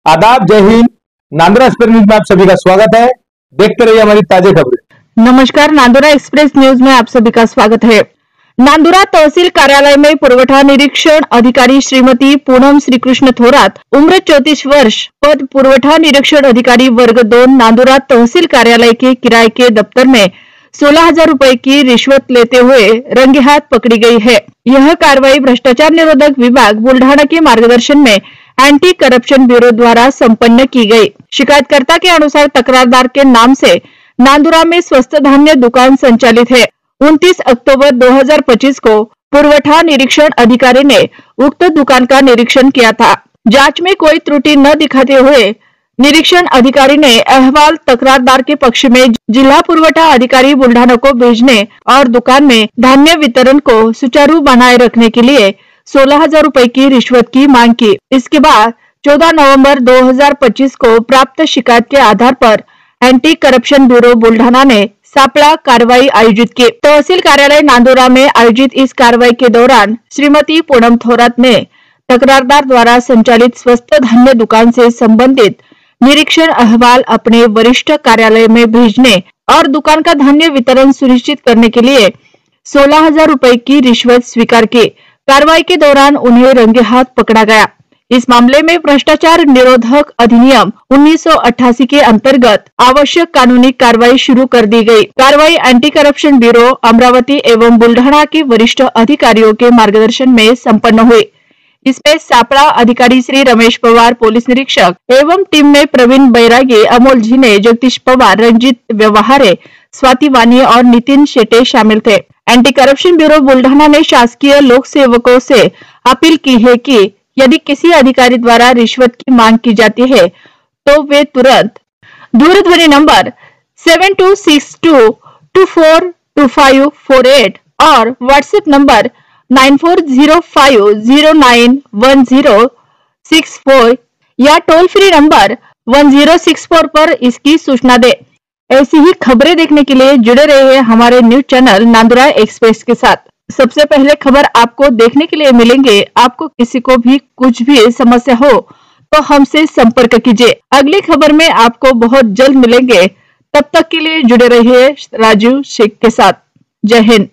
आदाब, जय Hind. Nandura express news में आप सभी का स्वागत है। देखते रहिए हमारी ताजा खबरें। नमस्कार, नांदुरा एक्सप्रेस न्यूज में आप सभी का स्वागत है। नांदुरा तहसील कार्यालय में पुरवठा निरीक्षण अधिकारी श्रीमती पूनम श्रीकृष्ण थोरात, उम्र 34 वर्ष, पद पुरवठा निरीक्षण अधिकारी वर्ग 2, नांदुरा तहसील कार्यालय के किराए के दफ्तर में 16,000 रुपए की रिश्वत लेते हुए रंगे हाथ पकड़ी गई है। यह कार्रवाई भ्रष्टाचार निरोधक विभाग बुल्ढाना के मार्गदर्शन में एंटी करप्शन ब्यूरो द्वारा संपन्न की गई। शिकायतकर्ता के अनुसार तकरारदार के नाम से नांदुरा में स्वस्थ धान्य दुकान संचालित है। 29 अक्टूबर 2025 को पुरवठा निरीक्षण अधिकारी ने उक्त दुकान का निरीक्षण किया था। जांच में कोई त्रुटि न दिखाते हुए निरीक्षण अधिकारी ने अहवाल तकरारदार के पक्ष में जिला पुरवठा अधिकारी बुल्ढाना को भेजने और दुकान में धान्य वितरण को सुचारू बनाए रखने के लिए 16,000 रुपए की रिश्वत की मांग की। इसके बाद 14 नवंबर 2025 को प्राप्त शिकायत के आधार पर एंटी करप्शन ब्यूरो बुल्ढाना ने सापड़ा कार्रवाई आयोजित की। तहसील कार्यालय नांदुरा में आयोजित इस कार्रवाई के दौरान श्रीमती पूनम थोरात ने तकरारदार द्वारा संचालित स्वस्थ धान्य दुकान से संबंधित निरीक्षण अहवाल अपने वरिष्ठ कार्यालय में भेजने और दुकान का धान्य वितरण सुनिश्चित करने के लिए 16,000 रुपए की रिश्वत स्वीकार की। कार्रवाई के दौरान उन्हें रंगे हाथ पकड़ा गया। इस मामले में भ्रष्टाचार निरोधक अधिनियम 1988 के अंतर्गत आवश्यक कानूनी कार्रवाई शुरू कर दी गई। कार्रवाई एंटी करप्शन ब्यूरो अमरावती एवं बुल्ढाना के वरिष्ठ अधिकारियों के मार्गदर्शन में संपन्न हुई। इसमें सापड़ा अधिकारी श्री रमेश पवार, पुलिस निरीक्षक एवं टीम में प्रवीण बैरागी, अमोल झीने, जगदीश पवार, रंजीत व्यवहारे, स्वाति वानी और नितिन शेटे शामिल थे। एंटी करप्शन ब्यूरो बुल्ढाना ने शासकीय लोक सेवकों से अपील की है कि यदि किसी अधिकारी द्वारा रिश्वत की मांग की जाती है तो वे तुरंत दूरध्वनि नंबर 7262242548 और व्हाट्सएप नंबर 9405091064 या टोल फ्री नंबर 1064 पर इसकी सूचना दे। ऐसी ही खबरें देखने के लिए जुड़े रहिए हमारे न्यूज चैनल नांदुरा एक्सप्रेस के साथ। सबसे पहले खबर आपको देखने के लिए मिलेंगे। आपको किसी को भी कुछ भी समस्या हो तो हमसे संपर्क कीजिए। अगली खबर में आपको बहुत जल्द मिलेंगे। तब तक के लिए जुड़े रहिए राजू शेख के साथ। जय हिंद।